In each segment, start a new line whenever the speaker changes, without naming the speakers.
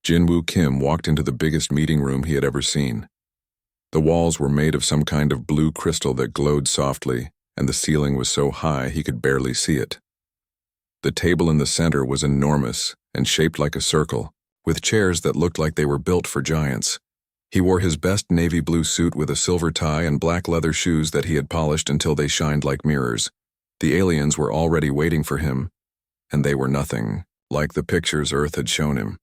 Jinwoo Kim walked into the biggest meeting room he had ever seen. The walls were made of some kind of blue crystal that glowed softly, and the ceiling was so high he could barely see it. The table in the center was enormous and shaped like a circle, with chairs that looked like they were built for giants. He wore his best navy blue suit with a silver tie and black leather shoes that he had polished until they shined like mirrors. The aliens were already waiting for him, and they were nothing like the pictures Earth had shown him.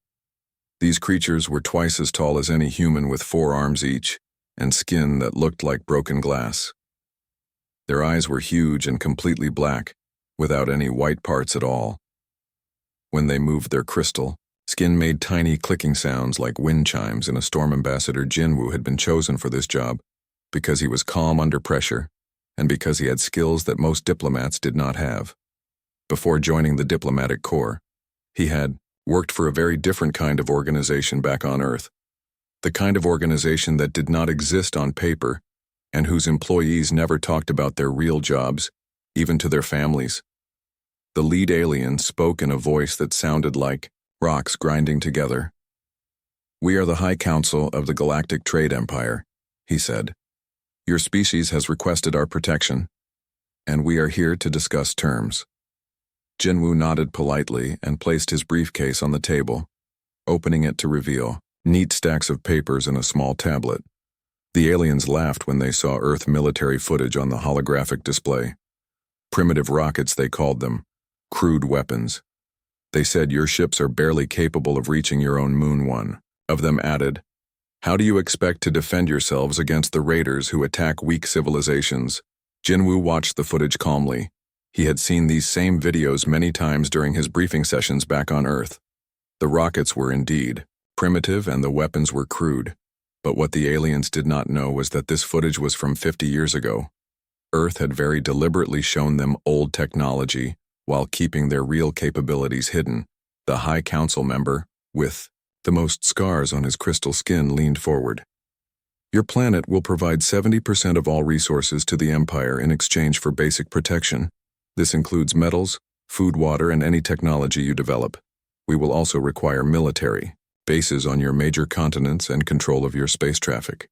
These creatures were twice as tall as any human, with 4 arms each, and skin that looked like broken glass. Their eyes were huge and completely black, without any white parts at all. When they moved their crystal, skin made tiny clicking sounds like wind chimes, and a storm ambassador Jinwoo had been chosen for this job because he was calm under pressure and because he had skills that most diplomats did not have. Before joining the diplomatic corps, he had worked for a very different kind of organization back on Earth, the kind of organization that did not exist on paper and whose employees never talked about their real jobs, even to their families. The lead alien spoke in a voice that sounded like rocks grinding together. "We are the High Council of the Galactic Trade Empire," he said. "Your species has requested our protection, and we are here to discuss terms." Jinwoo nodded politely and placed his briefcase on the table, opening it to reveal neat stacks of papers and a small tablet. The aliens laughed when they saw Earth military footage on the holographic display. Primitive rockets, they called them, crude weapons. They said your ships are barely capable of reaching your own moon. One of them added, "How do you expect to defend yourselves against the raiders who attack weak civilizations?" Jinwoo watched the footage calmly. He had seen these same videos many times during his briefing sessions back on Earth. The rockets were indeed primitive and the weapons were crude, but what the aliens did not know was that this footage was from 50 years ago. Earth had very deliberately shown them old technology while keeping their real capabilities hidden. The High Council member, with the most scars on his crystal skin, leaned forward. "Your planet will provide 70% of all resources to the Empire in exchange for basic protection. This includes metals, food, water, and any technology you develop. We will also require military bases on your major continents and control of your space traffic."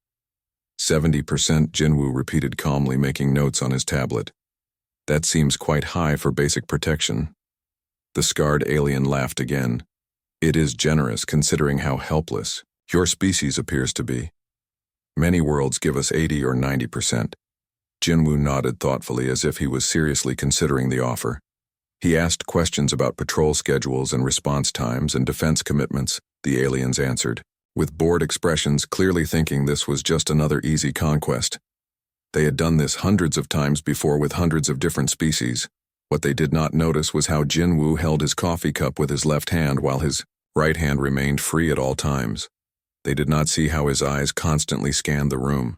70%, Jinwoo repeated calmly, making notes on his tablet. "That seems quite high for basic protection." The scarred alien laughed again. "It is generous considering how helpless your species appears to be. Many worlds give us 80 or 90%. Jinwoo nodded thoughtfully as if he was seriously considering the offer. He asked questions about patrol schedules and response times and defense commitments. The aliens answered, with bored expressions, clearly thinking this was just another easy conquest. They had done this hundreds of times before with hundreds of different species. What they did not notice was how Jinwoo held his coffee cup with his left hand while his right hand remained free at all times. They did not see how his eyes constantly scanned the room,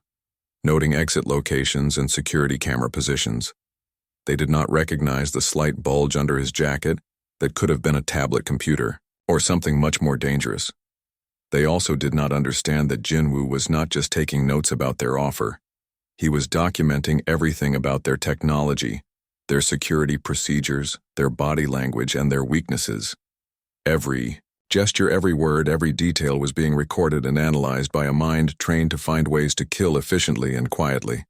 noting exit locations and security camera positions. They did not recognize the slight bulge under his jacket that could have been a tablet computer, or something much more dangerous. They also did not understand that Jinwoo was not just taking notes about their offer. He was documenting everything about their technology, their security procedures, their body language, and their weaknesses. Every gesture, every word, every detail was being recorded and analyzed by a mind trained to find ways to kill efficiently and quietly.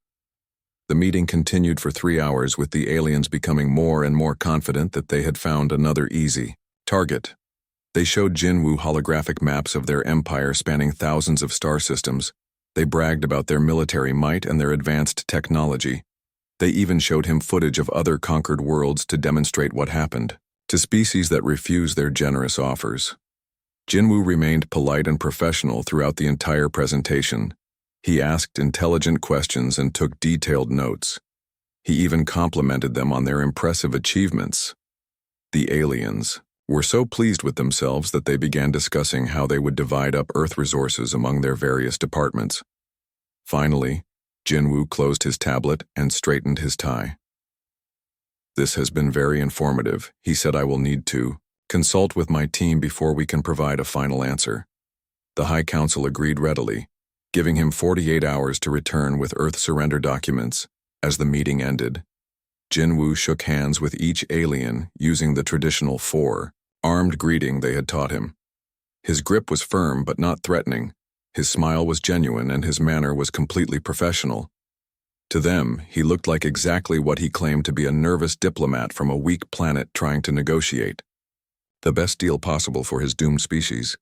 The meeting continued for 3 hours, with the aliens becoming more and more confident that they had found another easy target. They showed Jinwoo holographic maps of their empire spanning thousands of star systems. They bragged about their military might and their advanced technology. They even showed him footage of other conquered worlds to demonstrate what happened to species that refused their generous offers. Jinwoo remained polite and professional throughout the entire presentation. He asked intelligent questions and took detailed notes. He even complimented them on their impressive achievements. The aliens were so pleased with themselves that they began discussing how they would divide up Earth resources among their various departments. Finally, Jinwoo closed his tablet and straightened his tie. "This has been very informative," he said. "I will need to consult with my team before we can provide a final answer." The High Council agreed readily, giving him 48 hours to return with Earth surrender documents. As the meeting ended, Jinwoo shook hands with each alien using the traditional 4-armed greeting they had taught him. His grip was firm but not threatening. His smile was genuine and his manner was completely professional. To them, he looked like exactly what he claimed to be a nervous diplomat from a weak planet trying to negotiate the best deal possible for his doomed species.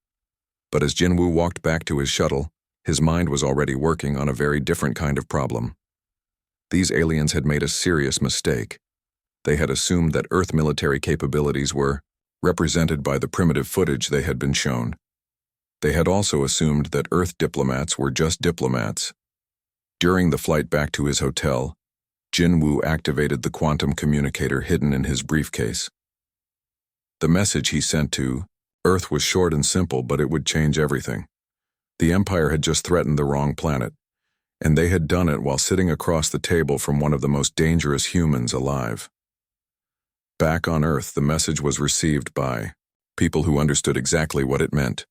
But as Jinwoo walked back to his shuttle, his mind was already working on a very different kind of problem. These aliens had made a serious mistake. They had assumed that Earth military capabilities were represented by the primitive footage they had been shown. They had also assumed that Earth diplomats were just diplomats. During the flight back to his hotel, Jinwoo activated the quantum communicator hidden in his briefcase. The message he sent to Earth was short and simple, but it would change everything. The Empire had just threatened the wrong planet, and they had done it while sitting across the table from one of the most dangerous humans alive. Back on Earth, the message was received by people who understood exactly what it meant.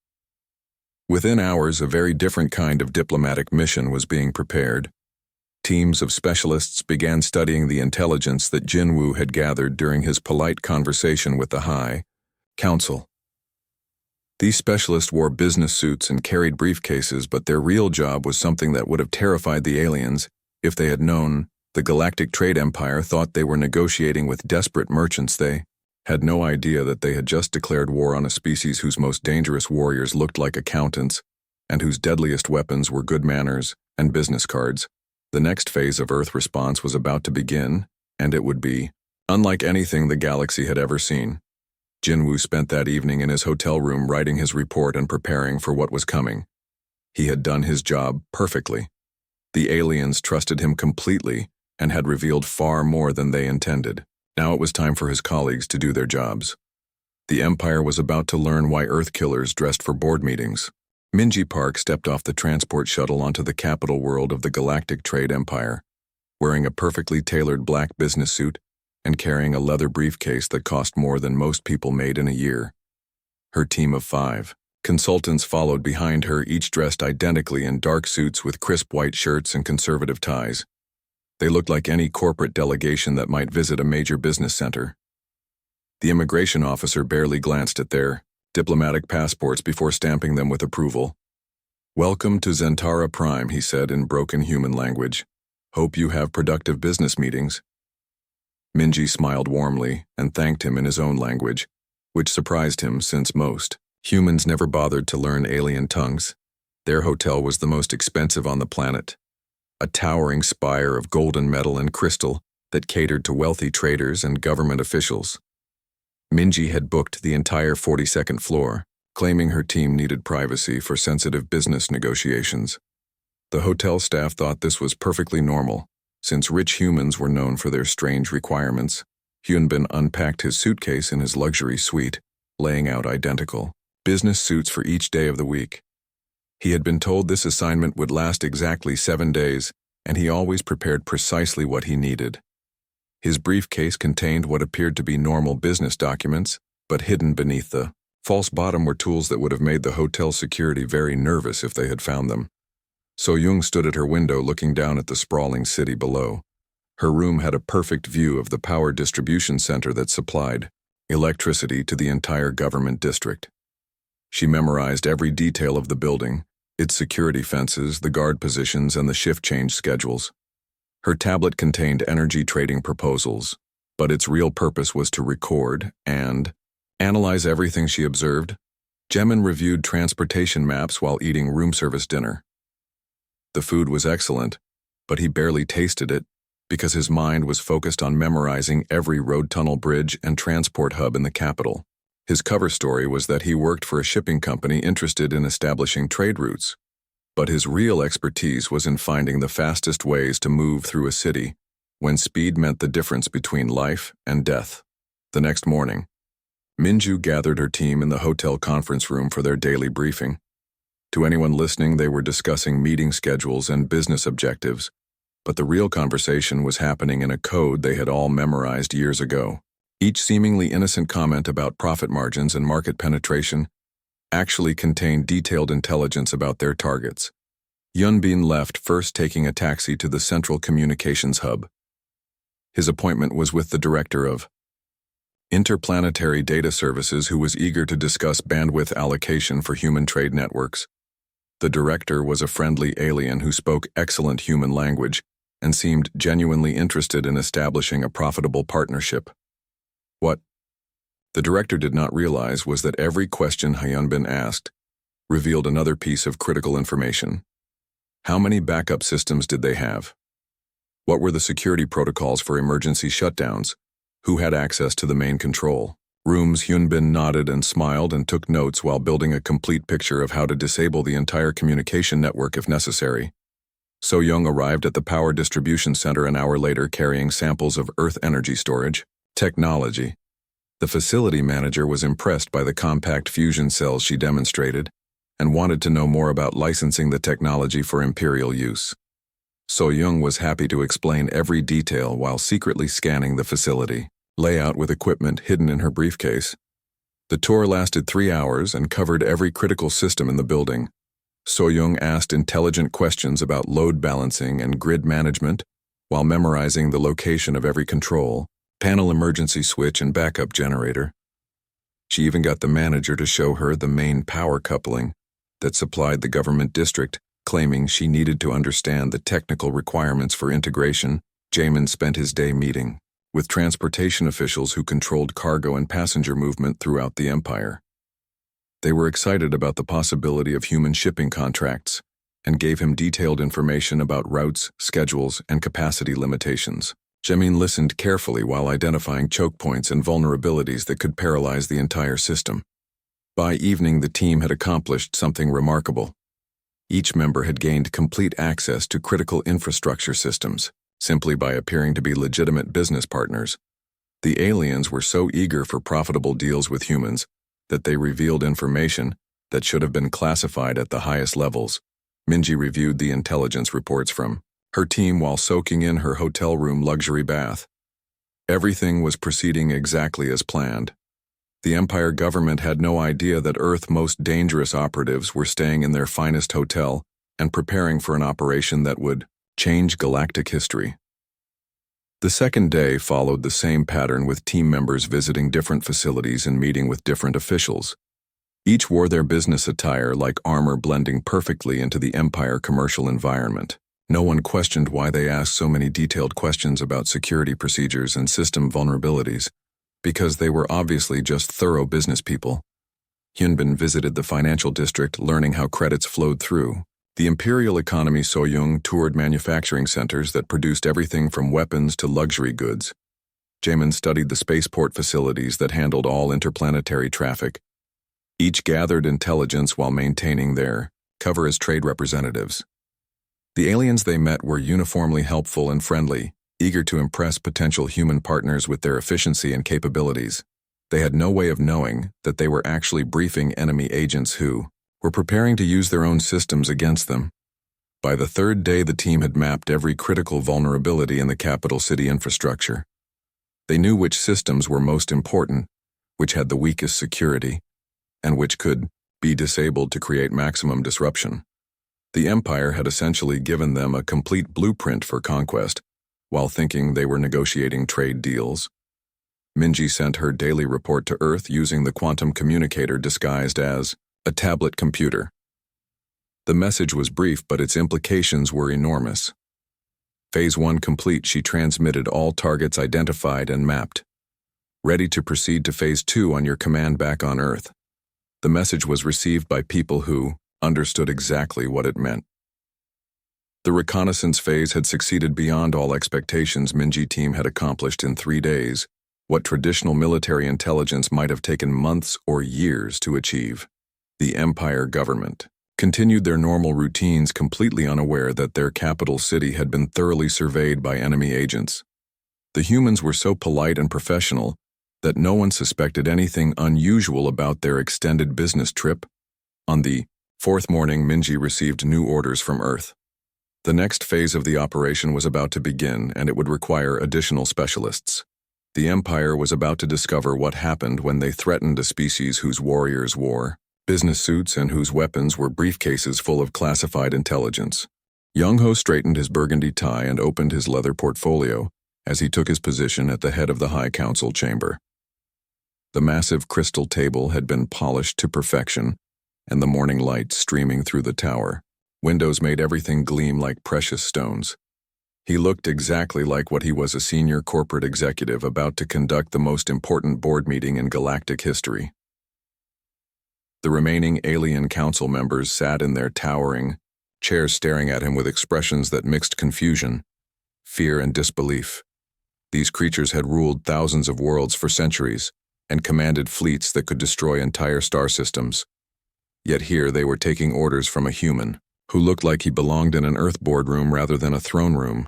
Within hours, a very different kind of diplomatic mission was being prepared. Teams of specialists began studying the intelligence that Jinwoo had gathered during his polite conversation with the High Council. These specialists wore business suits and carried briefcases, but their real job was something that would have terrified the aliens if they had known. The Galactic Trade Empire thought they were negotiating with desperate merchants. They had no idea that they had just declared war on a species whose most dangerous warriors looked like accountants and whose deadliest weapons were good manners and business cards. The next phase of Earth response was about to begin, and it would be unlike anything the galaxy had ever seen. Jinwoo spent that evening in his hotel room writing his report and preparing for what was coming. He had done his job perfectly. The aliens trusted him completely and had revealed far more than they intended. Now it was time for his colleagues to do their jobs. The Empire was about to learn why Earth killers dressed for board meetings. Minji Park stepped off the transport shuttle onto the capital world of the Galactic Trade Empire, wearing a perfectly tailored black business suit and carrying a leather briefcase that cost more than most people made in a year. Her team of 5 consultants followed behind her, each dressed identically in dark suits with crisp white shirts and conservative ties. They looked like any corporate delegation that might visit a major business center. The immigration officer barely glanced at their diplomatic passports before stamping them with approval. "Welcome to Zentara Prime," he said in broken human language. "Hope you have productive business meetings." Minji smiled warmly and thanked him in his own language, which surprised him since most humans never bothered to learn alien tongues. Their hotel was the most expensive on the planet, a towering spire of golden metal and crystal that catered to wealthy traders and government officials. Minji had booked the entire 42nd floor, claiming her team needed privacy for sensitive business negotiations. The hotel staff thought this was perfectly normal, since rich humans were known for their strange requirements. Hyunbin unpacked his suitcase in his luxury suite, laying out identical business suits for each day of the week. He had been told this assignment would last exactly 7 days, and he always prepared precisely what he needed. His briefcase contained what appeared to be normal business documents, but hidden beneath the false bottom were tools that would have made the hotel security very nervous if they had found them. So-young stood at her window looking down at the sprawling city below. Her room had a perfect view of the power distribution center that supplied electricity to the entire government district. She memorized every detail of the building, its security fences, the guard positions, and the shift change schedules. Her tablet contained energy trading proposals, but its real purpose was to record and analyze everything she observed. Jemin reviewed transportation maps while eating room service dinner. The food was excellent, but he barely tasted it because his mind was focused on memorizing every road, tunnel, bridge, and transport hub in the capital. His cover story was that he worked for a shipping company interested in establishing trade routes, but his real expertise was in finding the fastest ways to move through a city when speed meant the difference between life and death. The next morning, Minju gathered her team in the hotel conference room for their daily briefing. To anyone listening, they were discussing meeting schedules and business objectives, but the real conversation was happening in a code they had all memorized years ago. Each seemingly innocent comment about profit margins and market penetration actually contained detailed intelligence about their targets. Yunbin left first, taking a taxi to the central communications hub. His appointment was with the director of interplanetary data services who was eager to discuss bandwidth allocation for human trade networks. The director was a friendly alien who spoke excellent human language and seemed genuinely interested in establishing a profitable partnership. What the director did not realize was that every question Hyunbin asked revealed another piece of critical information. How many backup systems did they have? What were the security protocols for emergency shutdowns? Who had access to the main control rooms? Hyunbin nodded and smiled and took notes while building a complete picture of how to disable the entire communication network if necessary. So-young arrived at the power distribution center an hour later carrying samples of Earth energy storage technology. The facility manager was impressed by the compact fusion cells she demonstrated and wanted to know more about licensing the technology for imperial use. So-young was happy to explain every detail while secretly scanning the facility layout with equipment hidden in her briefcase. The tour lasted 3 hours and covered every critical system in the building. So-young asked intelligent questions about load balancing and grid management while memorizing the location of every control, panel, emergency switch, and backup generator. She even got the manager to show her the main power coupling that supplied the government district, claiming she needed to understand the technical requirements for integration. Jamin spent his day meeting with transportation officials who controlled cargo and passenger movement throughout the empire. They were excited about the possibility of human shipping contracts and gave him detailed information about routes, schedules, and capacity limitations. Jamin listened carefully while identifying choke points and vulnerabilities that could paralyze the entire system. By evening, the team had accomplished something remarkable. Each member had gained complete access to critical infrastructure systems, simply by appearing to be legitimate business partners. The aliens were so eager for profitable deals with humans that they revealed information that should have been classified at the highest levels. Minji reviewed the intelligence reports from her team while soaking in her hotel room luxury bath. Everything was proceeding exactly as planned. The Empire government had no idea that Earth's most dangerous operatives were staying in their finest hotel and preparing for an operation that would change galactic history. The second day followed the same pattern, with team members visiting different facilities and meeting with different officials. Each wore their business attire like armor, blending perfectly into the Empire commercial environment. No one questioned why they asked so many detailed questions about security procedures and system vulnerabilities, because they were obviously just thorough business people. Hyunbin visited the financial district, learning how credits flowed through the imperial economy. So-young toured manufacturing centers that produced everything from weapons to luxury goods. Jamin studied the spaceport facilities that handled all interplanetary traffic. Each gathered intelligence while maintaining their cover as trade representatives. The aliens they met were uniformly helpful and friendly, eager to impress potential human partners with their efficiency and capabilities. They had no way of knowing that they were actually briefing enemy agents who were preparing to use their own systems against them. By the third day, the team had mapped every critical vulnerability in the capital city infrastructure. They knew which systems were most important, which had the weakest security, and which could be disabled to create maximum disruption. The Empire had essentially given them a complete blueprint for conquest, while thinking they were negotiating trade deals. Minji sent her daily report to Earth using the quantum communicator disguised as a tablet computer. The message was brief, but its implications were enormous. Phase 1 complete, she transmitted all targets identified and mapped. Ready to proceed to Phase 2 on your command back on Earth. The message was received by people who understood exactly what it meant. The reconnaissance phase had succeeded beyond all expectations. Minji team had accomplished in 3 days what traditional military intelligence might have taken months or years to achieve. The Empire government continued their normal routines, completely unaware that their capital city had been thoroughly surveyed by enemy agents. The humans were so polite and professional that no one suspected anything unusual about their extended business trip. On the 4th morning, Minji received new orders from Earth. The next phase of the operation was about to begin, and it would require additional specialists. The Empire was about to discover what happened when they threatened a species whose warriors wore business suits and whose weapons were briefcases full of classified intelligence. Young-ho straightened his burgundy tie and opened his leather portfolio as he took his position at the head of the High Council chamber. The massive crystal table had been polished to perfection, and the morning light streaming through the tower. Windows made everything gleam like precious stones. He looked exactly like what he was, a senior corporate executive about to conduct the most important board meeting in galactic history. The remaining alien council members sat in their towering chairs staring at him with expressions that mixed confusion, fear, and disbelief. These creatures had ruled thousands of worlds for centuries and commanded fleets that could destroy entire star systems. Yet here they were taking orders from a human who looked like he belonged in an Earth boardroom rather than a throne room.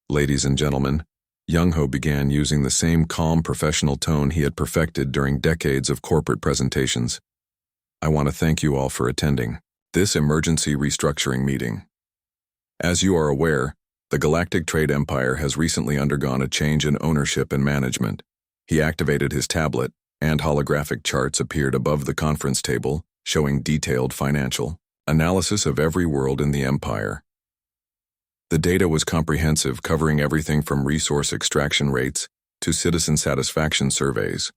Ladies and gentlemen, Young-ho began using the same calm professional tone he had perfected during decades of corporate presentations. I want to thank you all for attending this emergency restructuring meeting. As you are aware, the Galactic Trade Empire has recently undergone a change in ownership and management. He activated his tablet, and holographic charts appeared above the conference table, showing detailed financial analysis of every world in the empire. The data was comprehensive, covering everything from resource extraction rates to citizen satisfaction surveys.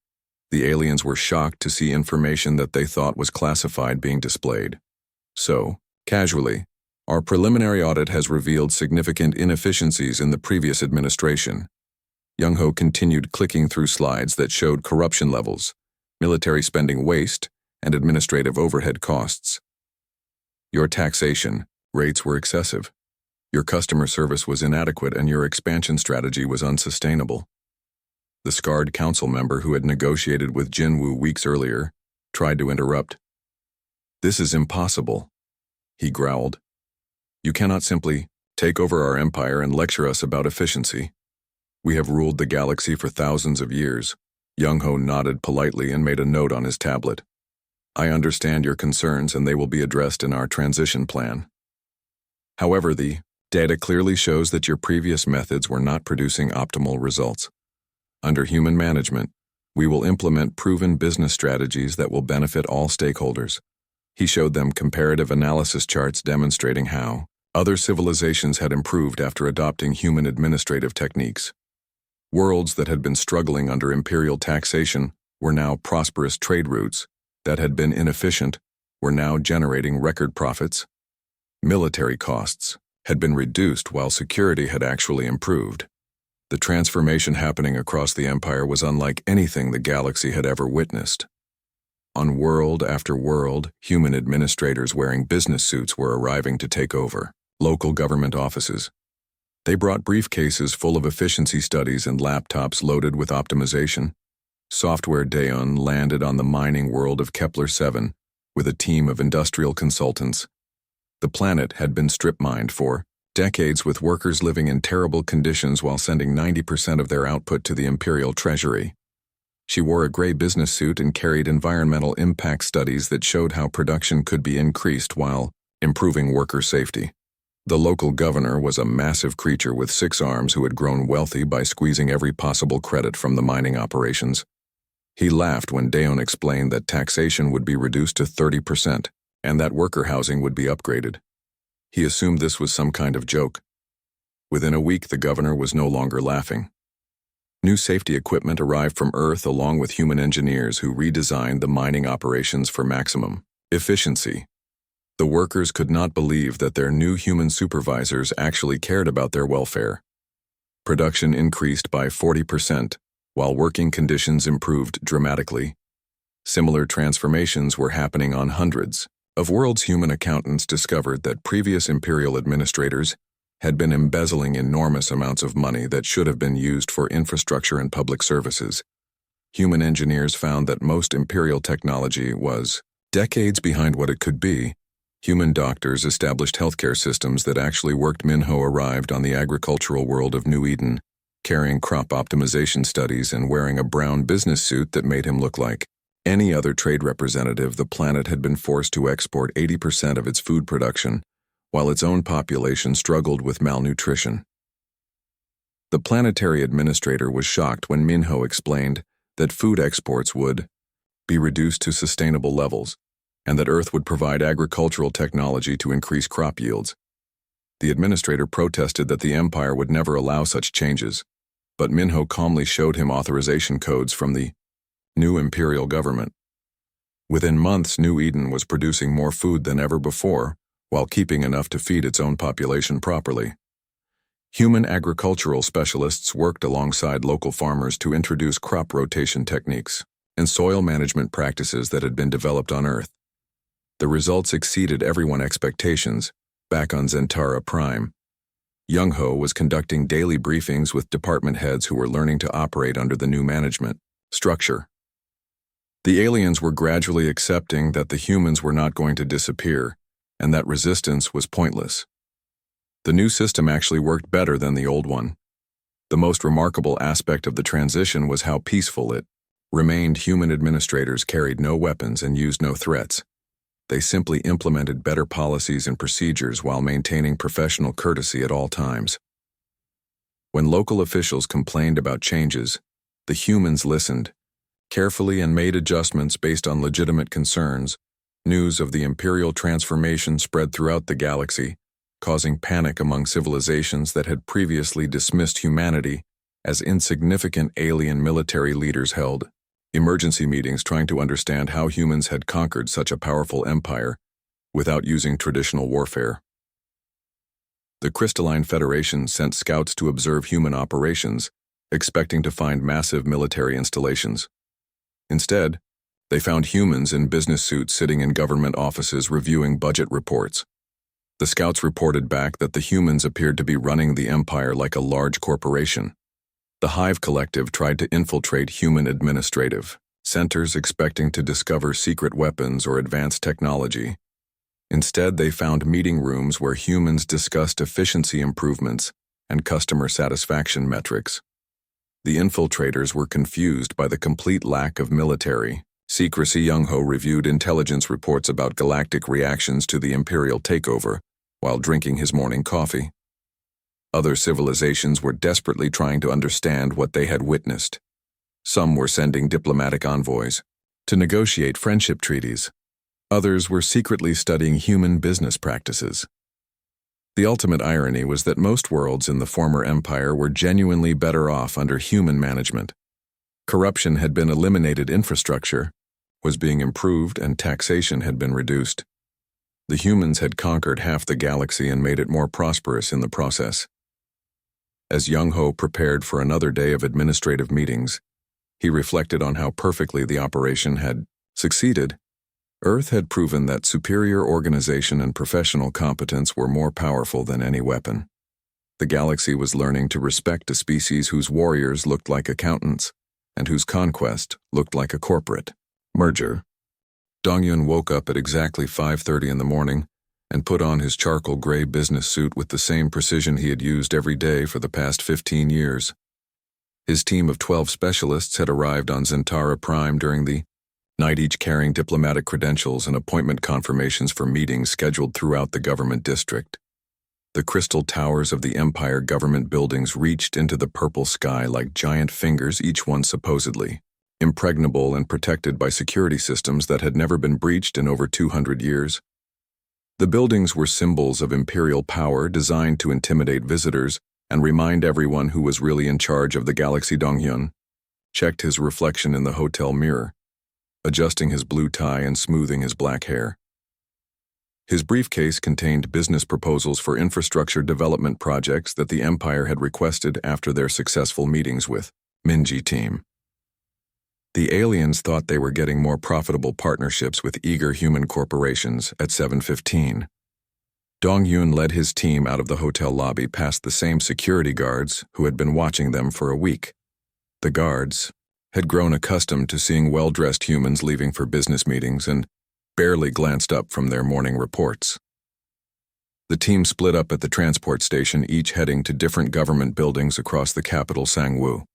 The aliens were shocked to see information that they thought was classified being displayed. So, casually, our preliminary audit has revealed significant inefficiencies in the previous administration. Young-ho continued clicking through slides that showed corruption levels, military spending waste, and administrative overhead costs. Your taxation rates were excessive. Your customer service was inadequate, and your expansion strategy was unsustainable. The scarred council member who had negotiated with Jinwoo weeks earlier tried to interrupt. This is impossible, he growled. You cannot simply take over our empire and lecture us about efficiency. We have ruled the galaxy for thousands of years. Young-ho nodded politely and made a note on his tablet. I understand your concerns, and they will be addressed in our transition plan. However, the data clearly shows that your previous methods were not producing optimal results. Under human management, we will implement proven business strategies that will benefit all stakeholders. He showed them comparative analysis charts demonstrating how other civilizations had improved after adopting human administrative techniques. Worlds that had been struggling under imperial taxation were now prosperous trade routes that had been inefficient were now generating record profits. Military costs had been reduced while security had actually improved. The transformation happening across the empire was unlike anything the galaxy had ever witnessed. On world after world, human administrators wearing business suits were arriving to take over local government offices. They brought briefcases full of efficiency studies and laptops loaded with optimization. Software Daeon landed on the mining world of Kepler-7 with a team of industrial consultants. The planet had been strip-mined for decades, with workers living in terrible conditions while sending 90% of their output to the Imperial Treasury. She wore a gray business suit and carried environmental impact studies that showed how production could be increased while improving worker safety. The local governor was a massive creature with 6 arms who had grown wealthy by squeezing every possible credit from the mining operations. He laughed when Daeon explained that taxation would be reduced to 30% and that worker housing would be upgraded. He assumed this was some kind of joke. Within a week, the governor was no longer laughing. New safety equipment arrived from Earth along with human engineers who redesigned the mining operations for maximum efficiency. The workers could not believe that their new human supervisors actually cared about their welfare. Production increased by 40%, while working conditions improved dramatically. Similar transformations were happening on hundreds of worlds. Human accountants discovered that previous imperial administrators had been embezzling enormous amounts of money that should have been used for infrastructure and public services. Human engineers found that most imperial technology was decades behind what it could be. Human doctors established healthcare systems that actually worked. Minho arrived on the agricultural world of New Eden, carrying crop optimization studies and wearing a brown business suit that made him look like any other trade representative. The planet had been forced to export 80% of its food production, while its own population struggled with malnutrition. The planetary administrator was shocked when Minho explained that food exports would be reduced to sustainable levels, and that Earth would provide agricultural technology to increase crop yields. The administrator protested that the Empire would never allow such changes, but Minho calmly showed him authorization codes from the New imperial government. Within months, New Eden was producing more food than ever before, while keeping enough to feed its own population properly. Human agricultural specialists worked alongside local farmers to introduce crop rotation techniques and soil management practices that had been developed on Earth. The results exceeded everyone's expectations. Back on Zentara Prime, Young-ho was conducting daily briefings with department heads who were learning to operate under the new management structure. The aliens were gradually accepting that the humans were not going to disappear, and that resistance was pointless. The new system actually worked better than the old one. The most remarkable aspect of the transition was how peaceful it remained. Human administrators carried no weapons and used no threats. They simply implemented better policies and procedures while maintaining professional courtesy at all times. When local officials complained about changes, the humans listened carefully and made adjustments based on legitimate concerns. News of the imperial transformation spread throughout the galaxy, causing panic among civilizations that had previously dismissed humanity as insignificant. Alien military leaders held emergency meetings trying to understand how humans had conquered such a powerful empire without using traditional warfare. The Crystalline Federation sent scouts to observe human operations, expecting to find massive military installations. Instead, they found humans in business suits sitting in government offices reviewing budget reports. The scouts reported back that the humans appeared to be running the empire like a large corporation. The Hive Collective tried to infiltrate human administrative centers, expecting to discover secret weapons or advanced technology. Instead, they found meeting rooms where humans discussed efficiency improvements and customer satisfaction metrics. The infiltrators were confused by the complete lack of military secrecy. Young-ho reviewed intelligence reports about galactic reactions to the imperial takeover while drinking his morning coffee. Other civilizations were desperately trying to understand what they had witnessed. Some were sending diplomatic envoys to negotiate friendship treaties. Others were secretly studying human business practices. The ultimate irony was that most worlds in the former empire were genuinely better off under human management. Corruption had been eliminated, infrastructure was being improved, and taxation had been reduced. The humans had conquered half the galaxy and made it more prosperous in the process. As Young-ho prepared for another day of administrative meetings, he reflected on how perfectly the operation had succeeded. Earth had proven that superior organization and professional competence were more powerful than any weapon. The galaxy was learning to respect a species whose warriors looked like accountants and whose conquest looked like a corporate merger. Dong-yun woke up at exactly 5:30 in the morning and put on his charcoal gray business suit with the same precision he had used every day for the past 15 years. His team of 12 specialists had arrived on Zentara Prime during the night, each carrying diplomatic credentials and appointment confirmations for meetings scheduled throughout the government district. The crystal towers of the Empire government buildings reached into the purple sky like giant fingers, each one supposedly impregnable and protected by security systems that had never been breached in over 200 years. The buildings were symbols of imperial power, designed to intimidate visitors and remind everyone who was really in charge of the galaxy. Dong-yun checked his reflection in the hotel mirror, adjusting his blue tie and smoothing his black hair. His briefcase contained business proposals for infrastructure development projects that the Empire had requested after their successful meetings with Minji team. The aliens thought they were getting more profitable partnerships with eager human corporations. At 7:15, Dong-yun led his team out of the hotel lobby past the same security guards who had been watching them for a week. The guards had grown accustomed to seeing well-dressed humans leaving for business meetings and barely glanced up from their morning reports. The team split up at the transport station, each heading to different government buildings across the capital. Sang-woo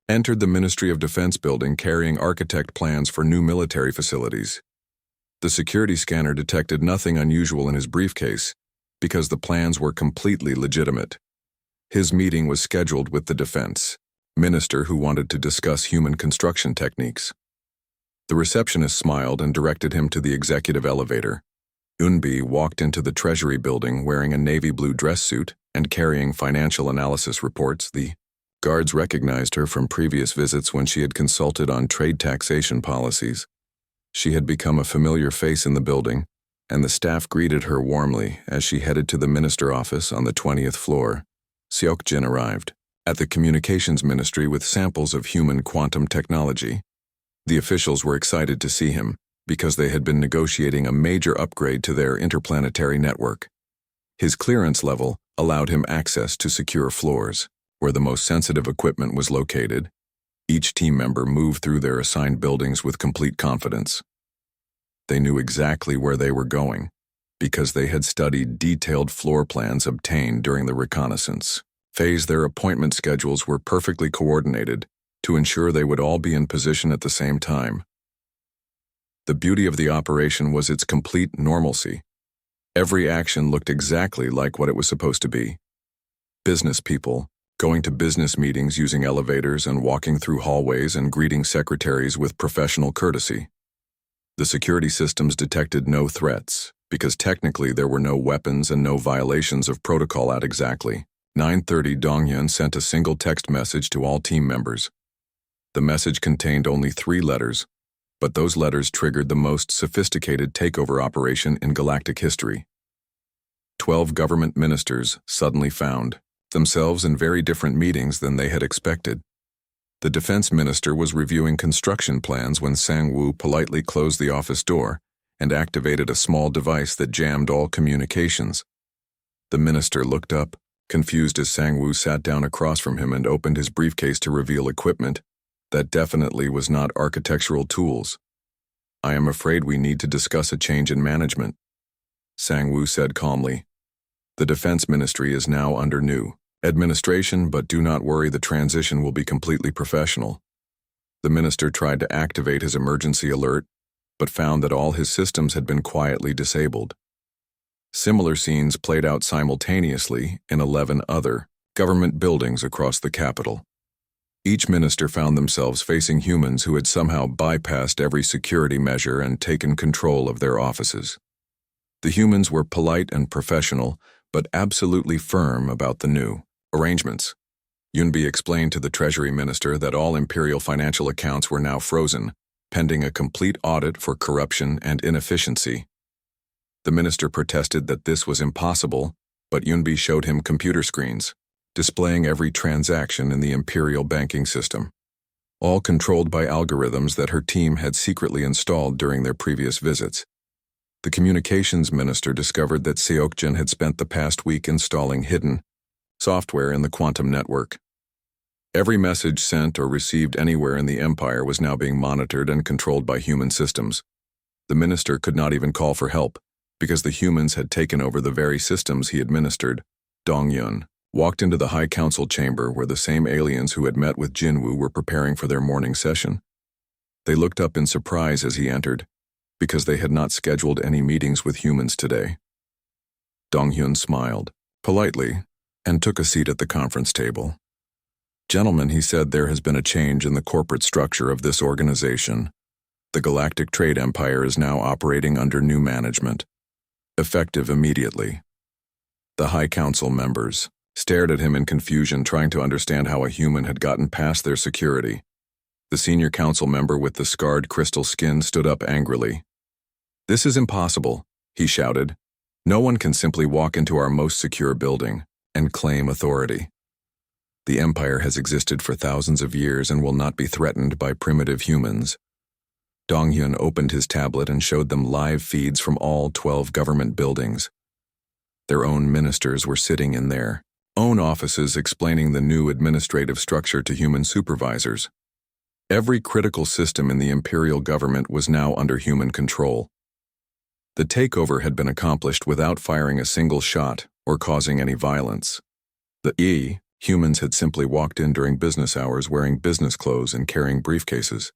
entered the Ministry of Defense building carrying architect plans for new military facilities. The security scanner detected nothing unusual in his briefcase because the plans were completely legitimate. His meeting was scheduled with the defense minister, who wanted to discuss human construction techniques. The receptionist smiled and directed him to the executive elevator. Eunbi walked into the Treasury building wearing a navy blue dress suit and carrying financial analysis reports. The Guards recognized her from previous visits when she had consulted on trade taxation policies. She had become a familiar face in the building, and the staff greeted her warmly as she headed to the minister office on the 20th floor. Seokjin arrived at the communications ministry with samples of human quantum technology. The officials were excited to see him because they had been negotiating a major upgrade to their interplanetary network. His clearance level allowed him access to secure floors, where the most sensitive equipment was located. Each team member moved through their assigned buildings with complete confidence. They knew exactly where they were going, because they had studied detailed floor plans obtained during the reconnaissance phase. Their appointment schedules were perfectly coordinated to ensure they would all be in position at the same time. The beauty of the operation was its complete normalcy. Every action looked exactly like what it was supposed to be. Business people, going to business meetings using elevators and walking through hallways and greeting secretaries with professional courtesy. The security systems detected no threats, because technically there were no weapons and no violations of protocol at exactly 9:30. Donghyun sent a single text message to all team members. The message contained only 3 letters, but those letters triggered the most sophisticated takeover operation in galactic history. 12 government ministers suddenly found themselves in very different meetings than they had expected. The defense minister was reviewing construction plans when Sang-woo politely closed the office door and activated a small device that jammed all communications. The minister looked up, confused, as Sang-woo sat down across from him and opened his briefcase to reveal equipment that definitely was not architectural tools. "I am afraid we need to discuss a change in management," Sang-woo said calmly. "The Defense Ministry is now under new administration, but do not worry, the transition will be completely professional." The minister tried to activate his emergency alert, but found that all his systems had been quietly disabled. Similar scenes played out simultaneously in 11 other government buildings across the capital. Each minister found themselves facing humans who had somehow bypassed every security measure and taken control of their offices. The humans were polite and professional, but absolutely firm about the new arrangements. Yunbi explained to the Treasury Minister that all imperial financial accounts were now frozen, pending a complete audit for corruption and inefficiency. The minister protested that this was impossible, but Yunbi showed him computer screens, displaying every transaction in the imperial banking system, all controlled by algorithms that her team had secretly installed during their previous visits. The communications minister discovered that Seokjin had spent the past week installing hidden software in the quantum network. Every message sent or received anywhere in the empire was now being monitored and controlled by human systems. The minister could not even call for help, because the humans had taken over the very systems he administered. Donghyun walked into the High Council chamber where the same aliens who had met with Jinwoo were preparing for their morning session. They looked up in surprise as he entered, because they had not scheduled any meetings with humans today. Donghyun smiled politely and took a seat at the conference table. "Gentlemen," he said, "there has been a change in the corporate structure of this organization. The Galactic Trade Empire is now operating under new management, effective immediately." The High Council members stared at him in confusion, trying to understand how a human had gotten past their security. The senior council member with the scarred crystal skin stood up angrily. "This is impossible," he shouted. "No one can simply walk into our most secure building and claim authority. The Empire has existed for thousands of years and will not be threatened by primitive humans." Donghyun opened his tablet and showed them live feeds from all 12 government buildings. Their own ministers were sitting in their own offices explaining the new administrative structure to human supervisors. Every critical system in the imperial government was now under human control. The takeover had been accomplished without firing a single shot or causing any violence. The humans had simply walked in during business hours wearing business clothes and carrying briefcases,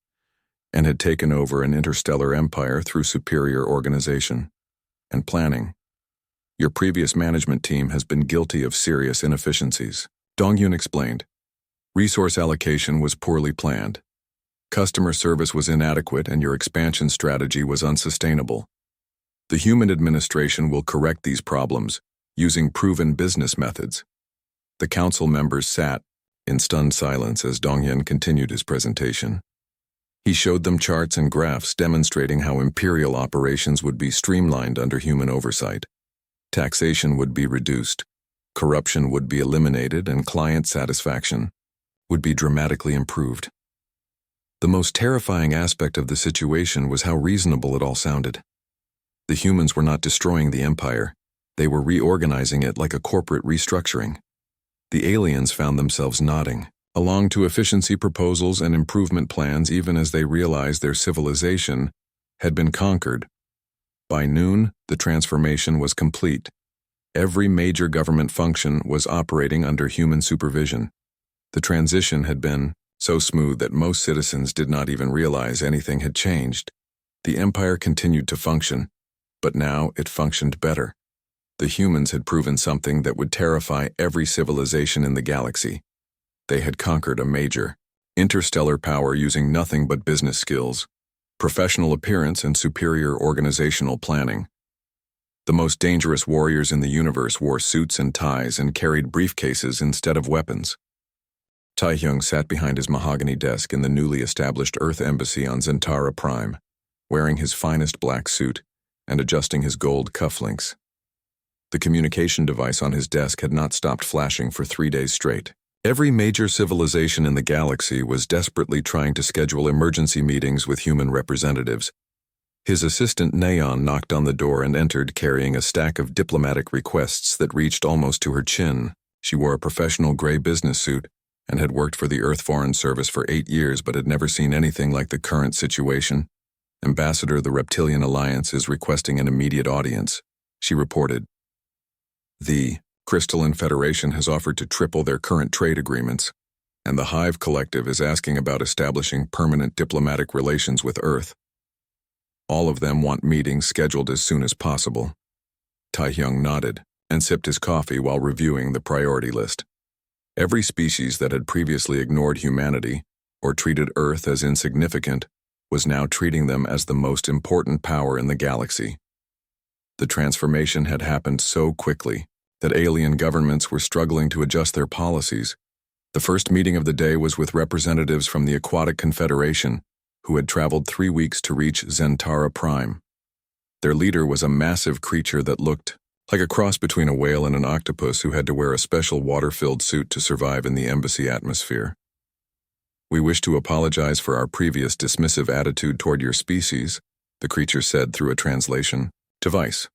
and had taken over an interstellar empire through superior organization and planning. "Your previous management team has been guilty of serious inefficiencies," Donghyun explained. "Resource allocation was poorly planned. Customer service was inadequate, and your expansion strategy was unsustainable. The human administration will correct these problems using proven business methods." The council members sat in stunned silence as Dongyan continued his presentation. He showed them charts and graphs demonstrating how imperial operations would be streamlined under human oversight. Taxation would be reduced, corruption would be eliminated, and client satisfaction would be dramatically improved. The most terrifying aspect of the situation was how reasonable it all sounded. The humans were not destroying the empire, they were reorganizing it like a corporate restructuring. The aliens found themselves nodding along to efficiency proposals and improvement plans even as they realized their civilization had been conquered. By noon, the transformation was complete. Every major government function was operating under human supervision. The transition had been so smooth that most citizens did not even realize anything had changed. The empire continued to function, but now it functioned better. The humans had proven something that would terrify every civilization in the galaxy. They had conquered a major, interstellar power using nothing but business skills, professional appearance, and superior organizational planning. The most dangerous warriors in the universe wore suits and ties and carried briefcases instead of weapons. Taehyung sat behind his mahogany desk in the newly established Earth Embassy on Zentara Prime, wearing his finest black suit and adjusting his gold cufflinks. The communication device on his desk had not stopped flashing for 3 days straight. Every major civilization in the galaxy was desperately trying to schedule emergency meetings with human representatives. His assistant Neon knocked on the door and entered carrying a stack of diplomatic requests that reached almost to her chin. She wore a professional gray business suit and had worked for the Earth Foreign Service for 8 years but had never seen anything like the current situation. Ambassador, the Reptilian Alliance is requesting an immediate audience, she reported. The Crystalline Federation has offered to triple their current trade agreements, and the Hive Collective is asking about establishing permanent diplomatic relations with Earth. All of them want meetings scheduled as soon as possible. Taehyung nodded and sipped his coffee while reviewing the priority list. Every species that had previously ignored humanity or treated Earth as insignificant was now treating them as the most important power in the galaxy. The transformation had happened so quickly that alien governments were struggling to adjust their policies. The first meeting of the day was with representatives from the Aquatic Confederation, who had traveled 3 weeks to reach Zentara Prime. Their leader was a massive creature that looked like a cross between a whale and an octopus who had to wear a special water-filled suit to survive in the embassy atmosphere. "We wish to apologize for our previous dismissive attitude toward your species," the creature said through a translation device.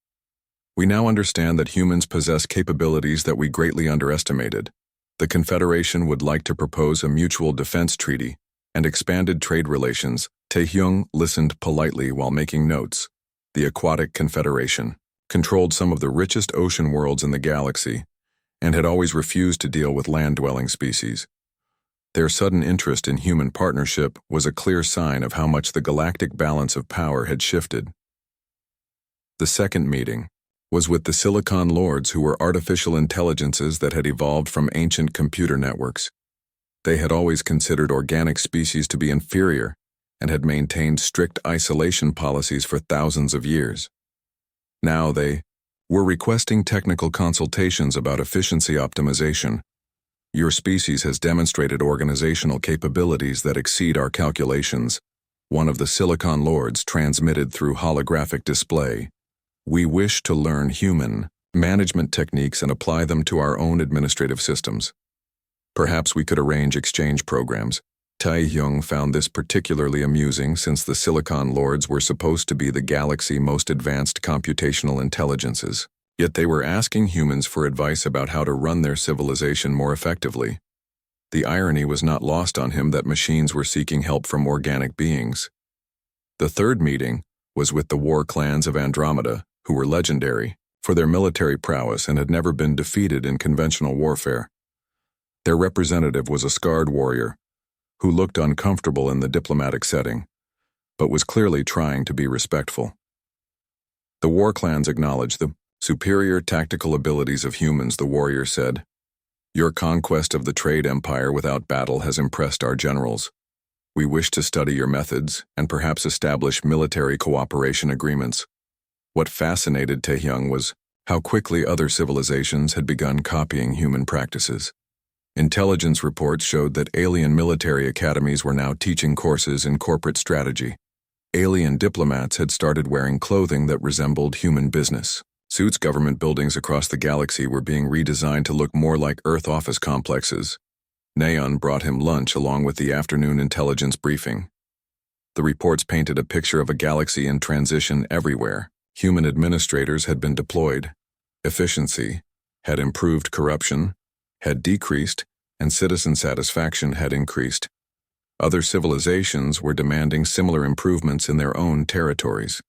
"We now understand that humans possess capabilities that we greatly underestimated. The Confederation would like to propose a mutual defense treaty and expanded trade relations." Taehyung listened politely while making notes. The Aquatic Confederation controlled some of the richest ocean worlds in the galaxy and had always refused to deal with land-dwelling species. Their sudden interest in human partnership was a clear sign of how much the galactic balance of power had shifted. The second meeting was with the Silicon Lords, who were artificial intelligences that had evolved from ancient computer networks. They had always considered organic species to be inferior and had maintained strict isolation policies for thousands of years. Now they were requesting technical consultations about efficiency optimization. "Your species has demonstrated organizational capabilities that exceed our calculations," one of the Silicon Lords transmitted through holographic display. "We wish to learn human management techniques and apply them to our own administrative systems. Perhaps we could arrange exchange programs." Taehyung found this particularly amusing since the Silicon Lords were supposed to be the galaxy's most advanced computational intelligences. Yet they were asking humans for advice about how to run their civilization more effectively. The irony was not lost on him that machines were seeking help from organic beings. The third meeting was with the war clans of Andromeda, who were legendary for their military prowess and had never been defeated in conventional warfare. Their representative was a scarred warrior who looked uncomfortable in the diplomatic setting, but was clearly trying to be respectful. The war clans acknowledged the superior tactical abilities of humans, the warrior said. "Your conquest of the trade empire without battle has impressed our generals. We wish to study your methods and perhaps establish military cooperation agreements." What fascinated Taehyung was how quickly other civilizations had begun copying human practices. Intelligence reports showed that alien military academies were now teaching courses in corporate strategy. Alien diplomats had started wearing clothing that resembled human business. Suits government buildings across the galaxy were being redesigned to look more like Earth office complexes. Neon brought him lunch along with the afternoon intelligence briefing. The reports painted a picture of a galaxy in transition everywhere. Human administrators had been deployed. Efficiency had improved, corruption had decreased, and citizen satisfaction had increased. Other civilizations were demanding similar improvements in their own territories.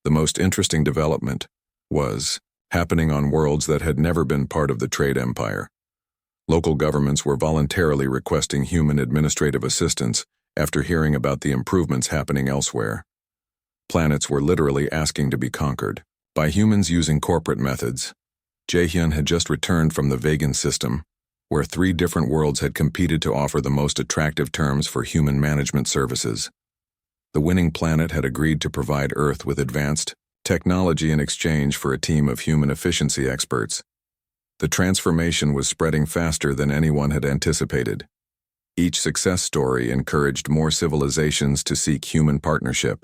The most interesting development was happening on worlds that had never been part of the trade empire. Local governments were voluntarily requesting human administrative assistance after hearing about the improvements happening elsewhere. Planets were literally asking to be conquered by humans using corporate methods. Jaehyun had just returned from the Vegan system, where 3 different worlds had competed to offer the most attractive terms for human management services. The winning planet had agreed to provide Earth with advanced technology in exchange for a team of human efficiency experts. The transformation was spreading faster than anyone had anticipated. Each success story encouraged more civilizations to seek human partnership.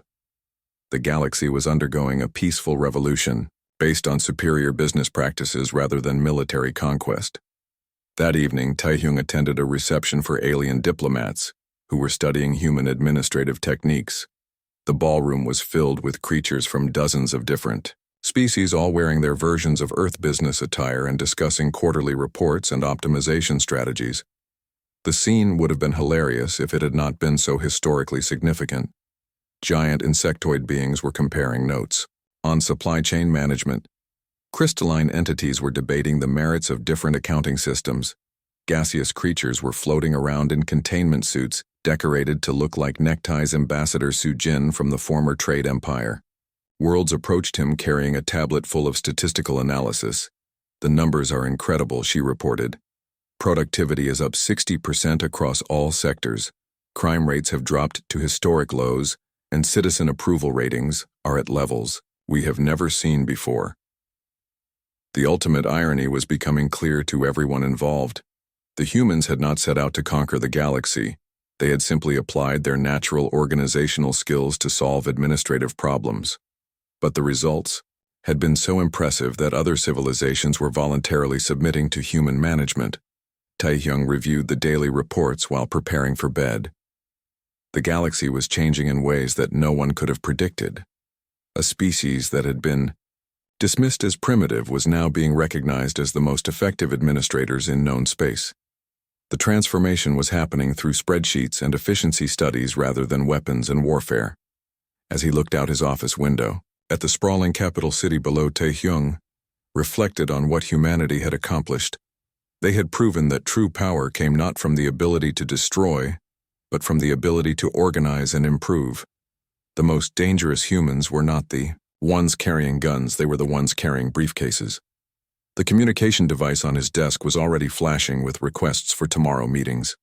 The galaxy was undergoing a peaceful revolution, based on superior business practices rather than military conquest. That evening, Taehyung attended a reception for alien diplomats who were studying human administrative techniques. The ballroom was filled with creatures from dozens of different species, all wearing their versions of Earth business attire and discussing quarterly reports and optimization strategies. The scene would have been hilarious if it had not been so historically significant. Giant insectoid beings were comparing notes on supply chain management. Crystalline entities were debating the merits of different accounting systems. Gaseous creatures were floating around in containment suits decorated to look like neckties. Ambassador Sujin from the former trade empire. Worlds approached him carrying a tablet full of statistical analysis. "The numbers are incredible," she reported. "Productivity is up 60% across all sectors. Crime rates have dropped to historic lows, and citizen approval ratings are at levels we have never seen before." The ultimate irony was becoming clear to everyone involved. The humans had not set out to conquer the galaxy. They had simply applied their natural organizational skills to solve administrative problems. But the results had been so impressive that other civilizations were voluntarily submitting to human management. Taehyung reviewed the daily reports while preparing for bed. The galaxy was changing in ways that no one could have predicted. A species that had been dismissed as primitive was now being recognized as the most effective administrators in known space. The transformation was happening through spreadsheets and efficiency studies rather than weapons and warfare. As he looked out his office window, at the sprawling capital city below, Taehyung reflected on what humanity had accomplished. They had proven that true power came not from the ability to destroy, but from the ability to organize and improve. The most dangerous humans were not the ones carrying guns, they were the ones carrying briefcases. The communication device on his desk was already flashing with requests for tomorrow meetings.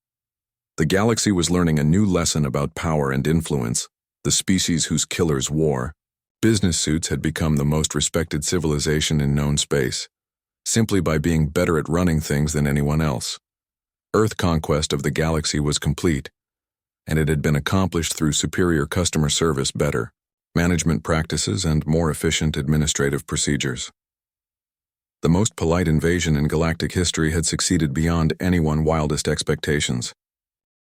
The galaxy was learning a new lesson about power and influence, the species whose killers wore. Business suits had become the most respected civilization in known space, simply by being better at running things than anyone else. Earth conquest of the galaxy was complete, and it had been accomplished through superior customer service, better management practices, and more efficient administrative procedures. The most polite invasion in galactic history had succeeded beyond anyone's wildest expectations.